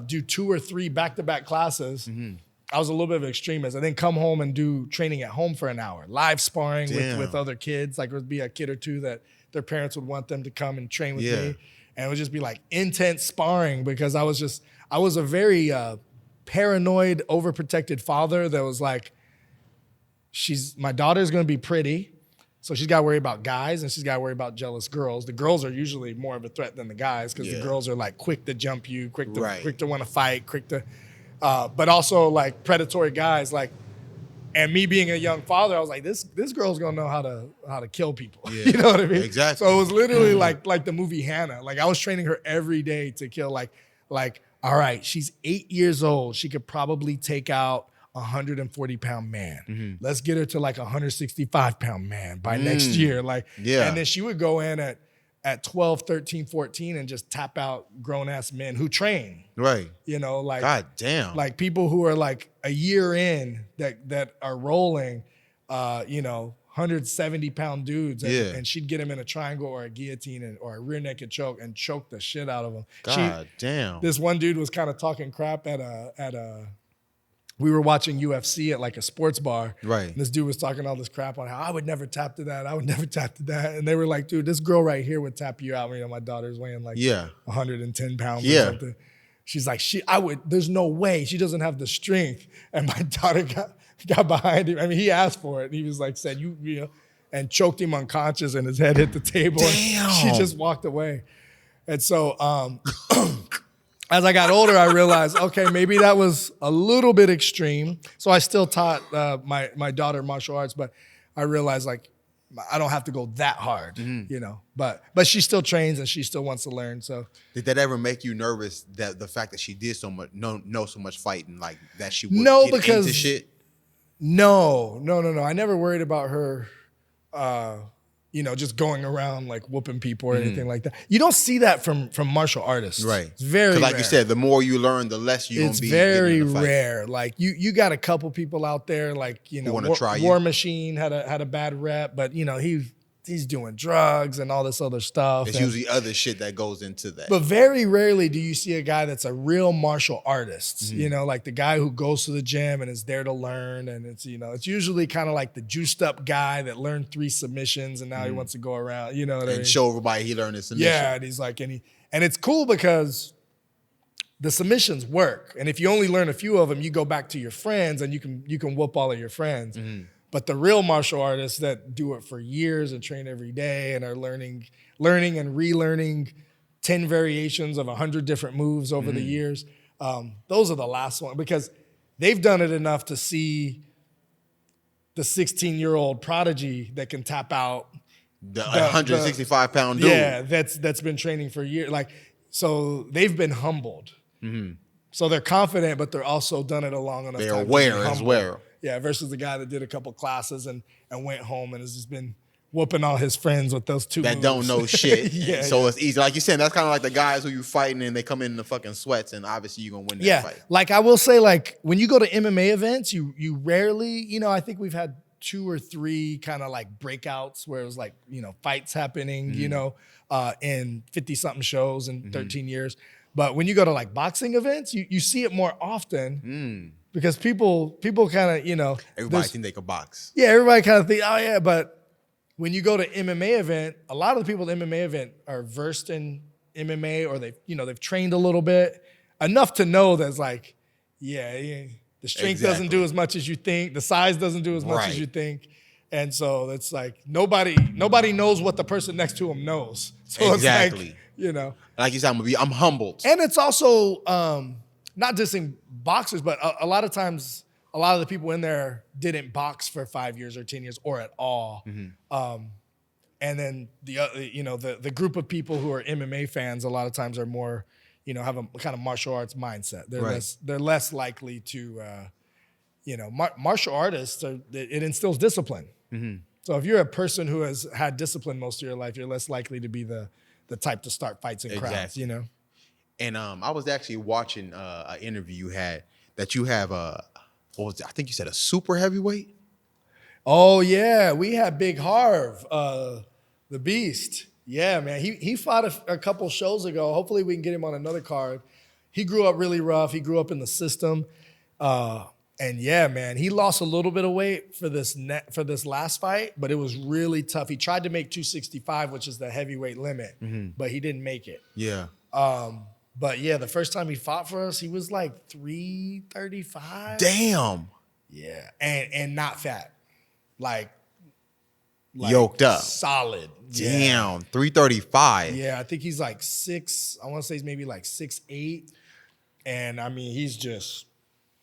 do 2 or 3 back-to-back classes. Mm-hmm. I was a little bit of an extremist. And then come home and do training at home for an hour. Live sparring with other kids. Like it would be a kid or 2 that their parents would want them to come and train with me. And it would just be like intense sparring because I was a very paranoid, overprotected father that was like, my daughter's gonna be pretty, so she's gotta worry about guys and she's gotta worry about jealous girls. The girls are usually more of a threat than the guys because the girls are like quick to jump you, quick to want to fight, but also like predatory guys like, And me being a young father, I was like, this girl's gonna know how to kill people. Yeah, you know what I mean? exactly. So it was literally like the movie Hannah. Like I was training her every day to kill. Like, all right, she's 8 years old. She could probably take out a 140-pound man. Let's get her to like a 165-pound man by next year. Like, and then she would go in at 12, 13, 14 and just tap out grown-ass men who train. Right. You know, like God damn. Like people who are like a year in that are rolling, 170-pound dudes. And she'd get him in a triangle or a guillotine or a rear naked choke and choke the shit out of him. God damn. This one dude was kind of talking crap at a we were watching UFC at like a sports bar. Right. And this dude was talking all this crap on how I would never tap to that. I would never tap to that. And they were like, dude, this girl right here would tap you out. You know, my daughter's weighing like 110 pounds or something. She's like, there's no way. She doesn't have the strength. And my daughter got behind him. I mean, he asked for it. And he was like, said, you know, and choked him unconscious and his head hit the table. Damn. And she just walked away. And so, as I got older, I realized, okay, maybe that was a little bit extreme. So I still taught my daughter martial arts, but I realized like I don't have to go that hard, you know. But she still trains and she still wants to learn. So did that ever make you nervous that the fact that she did so much know so much fighting, like that she would get into shit? No. I never worried about her. Just going around like whooping people or anything like that. You don't see that from martial artists. Right. It's very like rare. You said, the more you learn, the less you're going to be. It's very in the fight. rare. Like you got a couple people out there, like, you know, War Machine had a bad rep, but you know, he's doing drugs and all this other stuff. It's usually other shit that goes into that. But very rarely do you see a guy that's a real martial artist, you know, like the guy who goes to the gym and is there to learn. And it's, you know, it's usually kind of like the juiced up guy that learned 3 submissions and now he wants to go around, you know what I mean? And show everybody he learned his submission. Yeah, and he's like, and it's cool because the submissions work. And if you only learn a few of them, you go back to your friends and you can whoop all of your friends. But the real martial artists that do it for years and train every day and are learning and relearning 10 variations of 100 different moves over the years, those are the last ones because they've done it enough to see the 16-year-old prodigy that can tap out the 165-pound dude. Yeah, that's been training for years. Like, so they've been humbled. So they're confident, but they're also done it a long enough time. They're aware as well. Yeah, versus the guy that did a couple classes and went home and has just been whooping all his friends with those 2 that moves. don't know shit. So it's easy. Like you said, that's kind of like the guys who you fighting and they come in the fucking sweats and obviously you're going to win that fight. Like I will say, like when you go to MMA events, you rarely, you know, I think we've had 2 or 3 kind of like breakouts where it was like, you know, fights happening, you know, in 50-something shows in 13 years. But when you go to like boxing events, you see it more often. Because people kind of, you know. Everybody think they can box. Yeah, everybody kind of think, oh yeah, but when you go to MMA event, a lot of the people at the MMA event are versed in MMA or they've trained a little bit, enough to know that's like, the strength doesn't do as much as you think, the size doesn't do as much as you think. And so it's like nobody knows what the person next to them knows. So it's like, you know. Like you said, I'm humbled. And it's also not dissing boxers, but a lot of times, a lot of the people in there didn't box for 5 years or 10 years or at all. And then the group of people who are MMA fans, a lot of times are more, you know, have a kind of martial arts mindset. They're less likely to, martial artists, it instills discipline. So if you're a person who has had discipline most of your life, you're less likely to be the type to start fights in crowds, you know? And I was actually watching an interview you had that you have I think you said a super heavyweight? Oh, yeah. We had Big Harv, the Beast. Yeah, man. He fought a couple shows ago. Hopefully we can get him on another card. He grew up really rough. He grew up in the system. And yeah, man, he lost a little bit of weight for this last fight, but it was really tough. He tried to make 265, which is the heavyweight limit, but he didn't make it. Yeah. But yeah, the first time he fought for us, he was like 335. Damn. Yeah, and not fat, like yoked up, solid. Damn, 335. Yeah, I think he's like 6. I want to say he's maybe like 6'8", and I mean he's just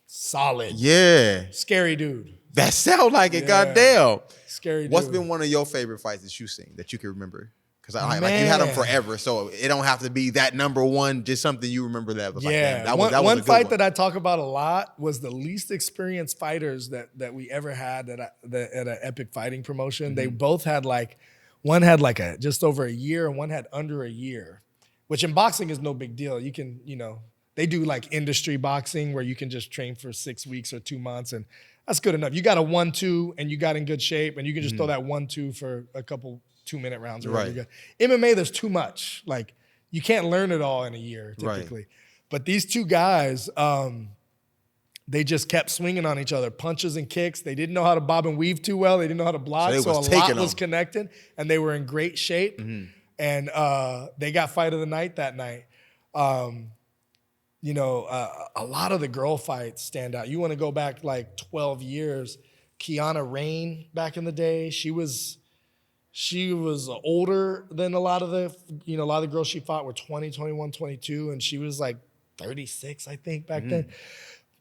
solid. Yeah, scary dude. That sound like it, Yeah. goddamn. Scary dude. What's been one of your favorite fights that you've seen that you can remember? Because like you had them forever, so it don't have to be that number one, just something you remember that was like, damn, that was a one good fight one. that I talk about a lot was the least experienced fighters that we ever had at an epic fighting promotion. Mm-hmm. They both had one had just over a year and one had under a year, which in boxing is no big deal. You can, they do like industry boxing where you can just train for 6 weeks or 2 months, and that's good enough. You got a 1-2 and you got in good shape, and you can just throw that 1-2 for a couple 2-minute rounds. Right. MMA, there's too much. Like, you can't learn it all in a year typically. Right. But these two guys, they just kept swinging on each other, punches and kicks. They didn't know how to bob and weave too well. They didn't know how to block, so a lot was connected, and they were in great shape. Mm-hmm. And they got fight of the night that night. A lot of the girl fights stand out. You want to go back like 12 years. Kiana Rain back in the day, she was older than a lot of the girls she fought were 20, 21, 22, and she was like 36, I think, back then.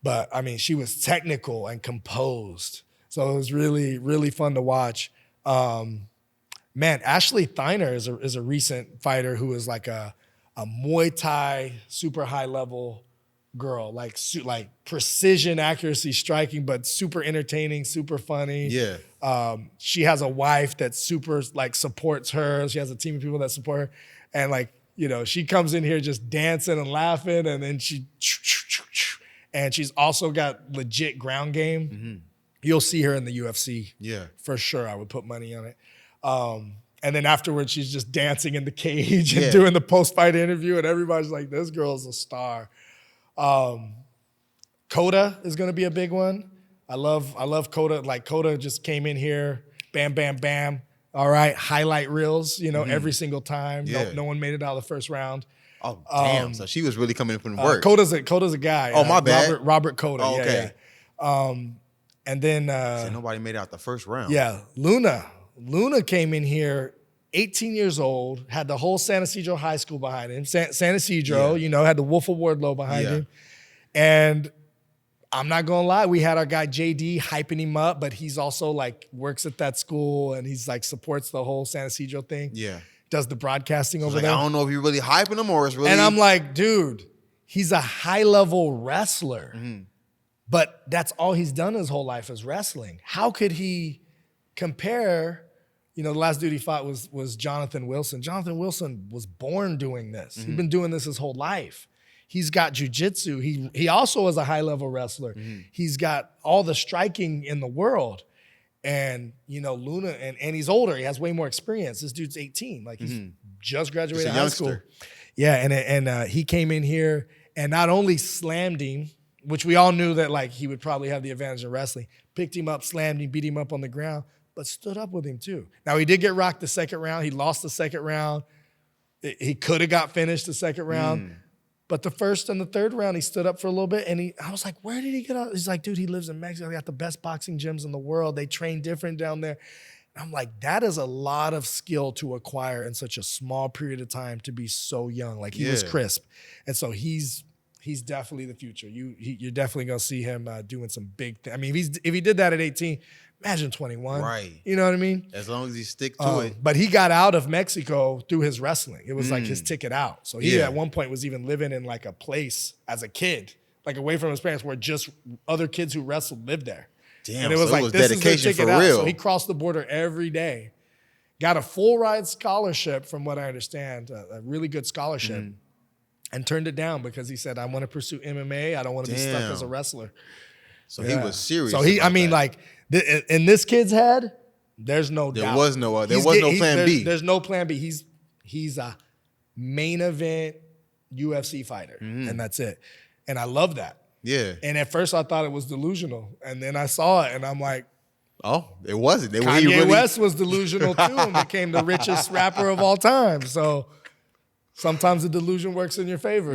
But I mean, she was technical and composed. So it was really, really fun to watch. Ashley Thiner is a recent fighter who is like a Muay Thai super high level girl, like precision accuracy striking, but super entertaining, super funny. Yeah. She has a wife that super supports her. She has a team of people that support her, and she comes in here just dancing and laughing, and then and she's also got legit ground game. Mm-hmm. You'll see her in the UFC. Yeah, for sure. I would put money on it. And then afterwards, she's just dancing in the cage and doing the post-fight interview, and everybody's like, this girl's a star. Coda is going to be a big one. I love Coda. Like, Coda just came in here, bam, bam, bam. All right, highlight reels, every single time. Yeah. No one made it out of the first round. Oh, damn. So she was really coming in putting work. Coda's a guy. Oh, my bad. Robert Coda. Oh, okay. Yeah. And then... so nobody made it out the first round. Yeah, Luna came in here 18 years old, had the whole San Ysidro High School behind him. San Ysidro, had the Wolf of Wardlow behind him. And I'm not going to lie, we had our guy JD hyping him up, but he's also works at that school, and he's supports the whole San Ysidro thing. Yeah. Does the broadcasting over there. I don't know if you're really hyping him or it's really... And I'm like, dude, he's a high-level wrestler. Mm-hmm. But that's all he's done his whole life is wrestling. How could he compare... the last dude he fought was Jonathan Wilson. Jonathan Wilson was born doing this. Mm-hmm. He's been doing this his whole life. He's got jujitsu. He also is a high-level wrestler. Mm-hmm. He's got all the striking in the world. And, Luna, and he's older. He has way more experience. This dude's 18. He's just graduated high school. Yeah, and he came in here and not only slammed him, which we all knew that, he would probably have the advantage in wrestling, picked him up, slammed him, beat him up on the ground, but stood up with him too. Now, he did get rocked the second round. He lost the second round. He could have got finished the second round. But the first and the third round, he stood up for a little bit, and I was like, where did he get out? He's like, dude, he lives in Mexico. They got the best boxing gyms in the world. They train different down there. And I'm like, that is a lot of skill to acquire in such a small period of time to be so young. He was crisp. And so he's definitely the future. You're definitely going to see him doing some big things. I mean, if he did that at 18, imagine 21. Right. You know what I mean? As long as he stick to it. But he got out of Mexico through his wrestling. It was his ticket out. So he at one point was even living in a place as a kid, away from his parents, where just other kids who wrestled lived there. Damn, and it was so this dedication is their ticket for out. real. So he crossed the border every day. Got a full ride scholarship, from what I understand, a really good scholarship. And turned it down because he said, I want to pursue MMA. I don't want to be stuck as a wrestler. So he was serious. So in this kid's head, there's no doubt. There was no plan B. There's no plan B. He's a main event UFC fighter, and that's it. And I love that. Yeah. And at first I thought it was delusional, and then I saw it, and I'm like, oh, it wasn't. Kanye West was delusional too, and became the richest rapper of all time. So sometimes the delusion works in your favor,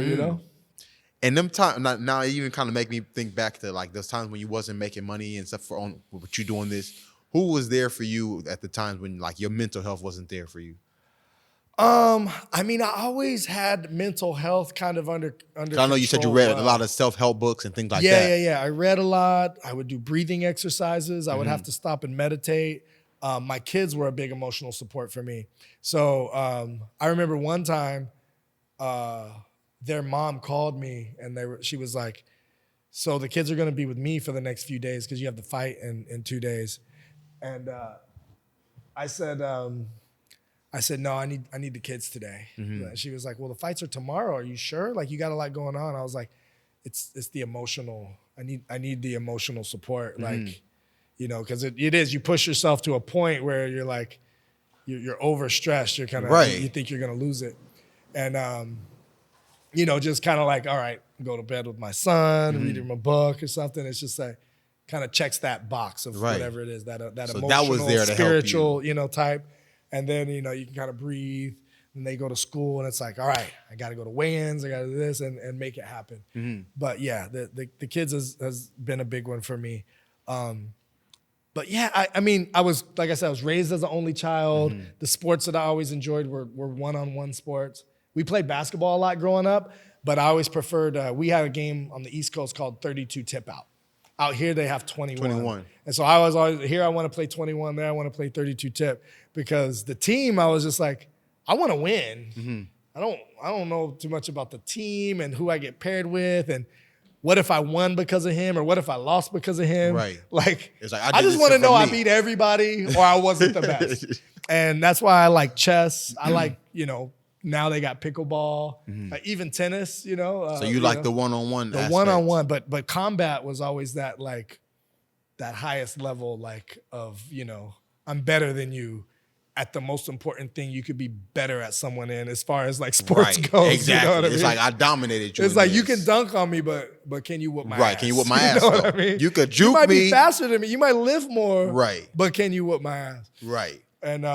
And them times now it even kind of make me think back to those times when you wasn't making money and stuff with you doing this. Who was there for you at the times when your mental health wasn't there for you? I mean, I always had mental health kind of under I know you said you read a lot of self-help books and things like that. Yeah. I read a lot. I would do breathing exercises. I would have to stop and meditate. My kids were a big emotional support for me. So I remember one time their mom called me and she was like, so the kids are going to be with me for the next few days because you have the fight in 2 days. And I said, no, I need the kids today. She was like, well, the fights are tomorrow. Are you sure? Like, you got a lot going on. I was like, it's the emotional. I need the emotional support. Like, you know, because it is, you push yourself to a point where you're like, you're overstressed. You're kind of, you think you're going to lose it. And, you know, just kind of like, all right, go to bed with my son, read him a book or something. It's just like, kind of checks that box of whatever it is, that so emotional, that was there to spiritual, help you know, type. And then, you know, you can kind of breathe and they go to school and it's like, all right, I got to go to weigh-ins, I got to do this and make it happen. But yeah, the kids has been a big one for me. But yeah, I mean, I was, like I said, I was raised as an only child. The sports that I always enjoyed were one-on-one sports. We played basketball a lot growing up, but I always preferred, we had a game on the East Coast called 32 tip out. Out here, they have 21. And so I was always, here I want to play 21, there I want to play 32 tip. Because the team, I was just like, I want to win. I don't know too much about the team and who I get paired with and what if I won because of him or what if I lost because of him. Right. Like, it's like I just want to know I beat everybody or I wasn't the best. And that's why I like chess. I like, you know, now they got pickleball, even tennis, you know. So you like the one-on-one aspect. The one-on-one, but combat was always that, like, that highest level, like, of, you know, I'm better than you at the most important thing you could be better at someone in as far as, like, sports goes. Exactly. You know what I mean? It's like I dominated you. It's like you can dunk on me, but can you whoop my ass? Right, can you whoop my ass? You know what I mean? You could juke me. You might be faster than me. You might lift more. Right. But can you whoop my ass? Right. And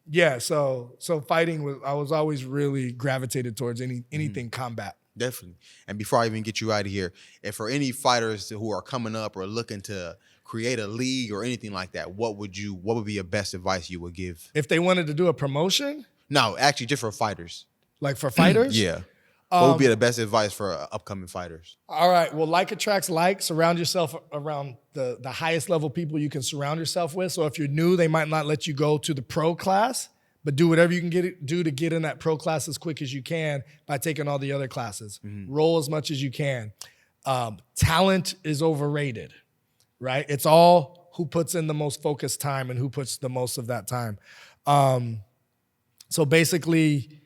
yeah, so fighting I was always really gravitated towards anything combat. Definitely. And before I even get you out of here, and for any fighters who are coming up or looking to create a league or anything like that, what would be your best advice you would give? If they wanted to do a promotion? No, actually just for fighters. Like for fighters? Yeah. What would be the best advice for upcoming fighters? All right. Well, like attracts like. Surround yourself around the highest level people you can surround yourself with. So if you're new, they might not let you go to the pro class, but do whatever you can do to get in that pro class as quick as you can by taking all the other classes. Roll as much as you can. Talent is overrated, right? It's all who puts in the most focused time and who puts the most of that time. So basically,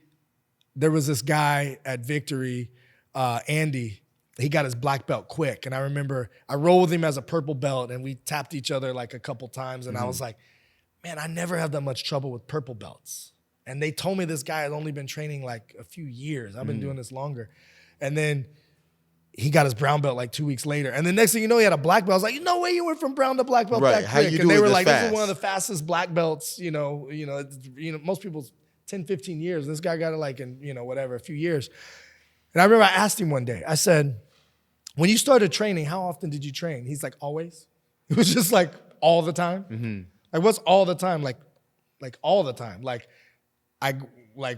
there was this guy at Victory, Andy. He got his black belt quick. And I remember I rolled with him as a purple belt and we tapped each other like a couple times. And I was like, man, I never had that much trouble with purple belts. And they told me this guy had only been training like a few years. I've been doing this longer. And then he got his brown belt like 2 weeks later. And the next thing you know, he had a black belt. I was like, no way you went from brown to black belt that quick. How you and they were like, fast? this is one of the fastest black belts, you know, most people's 10, 15 years. This guy got it like in, a few years. And I remember I asked him one day, I said, when you started training, how often did you train? He's like, always. It was just like all the time. Like, what's all the time? Like all the time. Like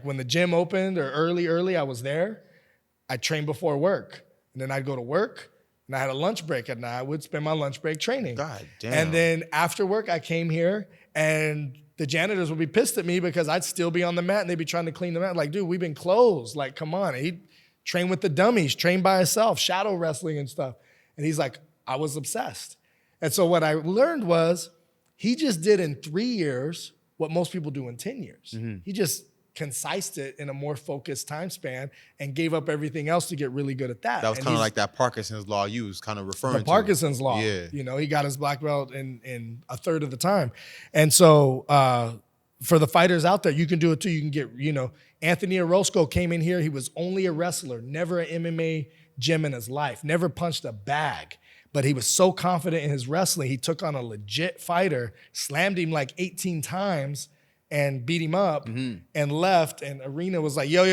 when the gym opened or early, I was there. I trained before work. And then I'd go to work and I had a lunch break at night. I would spend my lunch break training. God damn. And then after work, I came here and the janitors would be pissed at me because I'd still be on the mat and they'd be trying to clean the mat. Like, dude, we've been closed. Like, come on. And he'd train with the dummies, train by himself, shadow wrestling and stuff. And he's like, I was obsessed. And so what I learned was he just did in 3 years what most people do in 10 years. He just concised it in a more focused time span and gave up everything else to get really good at that. That was kind of like that Parkinson's law you was kind of referring to. The Parkinson's law. Yeah. He got his black belt in a third of the time. And so for the fighters out there, you can do it too. You can get, Anthony Orozco came in here. He was only a wrestler, never an MMA gym in his life, never punched a bag. But he was so confident in his wrestling, he took on a legit fighter, slammed him like 18 times, and beat him up and left. And Arena was like, yo,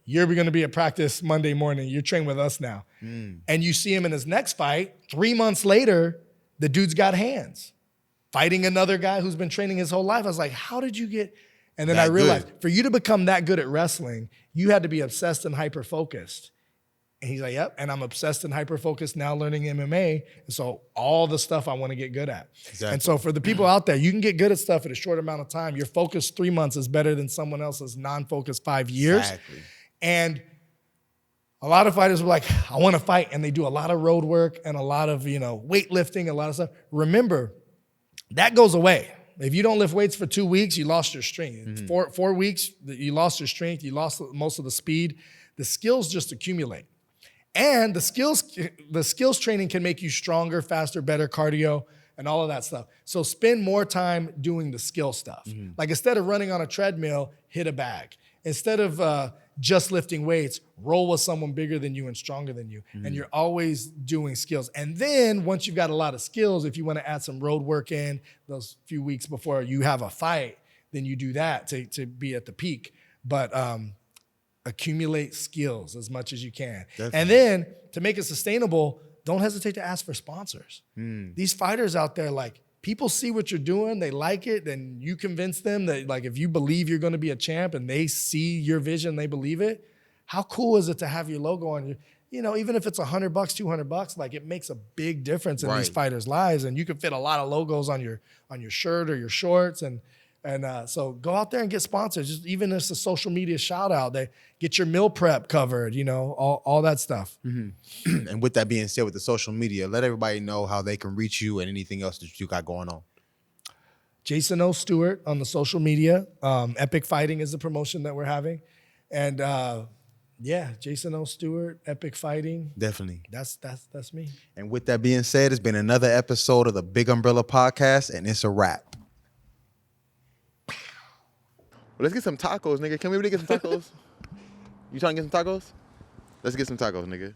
you're going to be at practice Monday morning. You're training with us now. And you see him in his next fight. 3 months later, the dude's got hands. Fighting another guy who's been training his whole life. I was like, how did you get? And then I realized for you to become that good at wrestling, you had to be obsessed and hyper-focused. And he's like, yep. And I'm obsessed and hyper-focused now learning MMA. And so all the stuff I want to get good at. Exactly. And so for the people out there, you can get good at stuff in a short amount of time. Your focus 3 months is better than someone else's non-focused 5 years. Exactly. And a lot of fighters were like, I want to fight. And they do a lot of road work and a lot of, weightlifting, a lot of stuff. Remember, that goes away. If you don't lift weights for 2 weeks, you lost your strength. Mm-hmm. 4 weeks, you lost your strength. You lost most of the speed. The skills just accumulate. And the skills training can make you stronger, faster, better cardio, and all of that stuff. So spend more time doing the skill stuff. Mm-hmm. Like instead of running on a treadmill, hit a bag. Instead of just lifting weights, roll with someone bigger than you and stronger than you. Mm-hmm. And you're always doing skills. And then once you've got a lot of skills, if you want to add some road work in those few weeks before you have a fight, then you do that to be at the peak. But accumulate skills as much as you can. Definitely. And then to make it sustainable, don't hesitate to ask for sponsors. These fighters out there, like, people see what you're doing, they like it, then you convince them that, like, if you believe you're going to be a champ and they see your vision, they believe it, how cool is it to have your logo on your, even if it's $100, $200, like, it makes a big difference in these fighters' lives. And you can fit a lot of logos on your shirt or your shorts. And so go out there and get sponsors. Just even if it's a social media shout out, they get your meal prep covered, all that stuff. Mm-hmm. And with that being said, with the social media, let everybody know how they can reach you and anything else that you got going on. Jason O. Stewart on the social media. Epic Fighting is the promotion that we're having. And Jason O. Stewart, Epic Fighting. Definitely. That's me. And with that being said, it's been another episode of the BiGG Umbrella Podcast, and it's a wrap. Well, let's get some tacos, nigga. Can we really get some tacos? You trying to get some tacos? Let's get some tacos, nigga.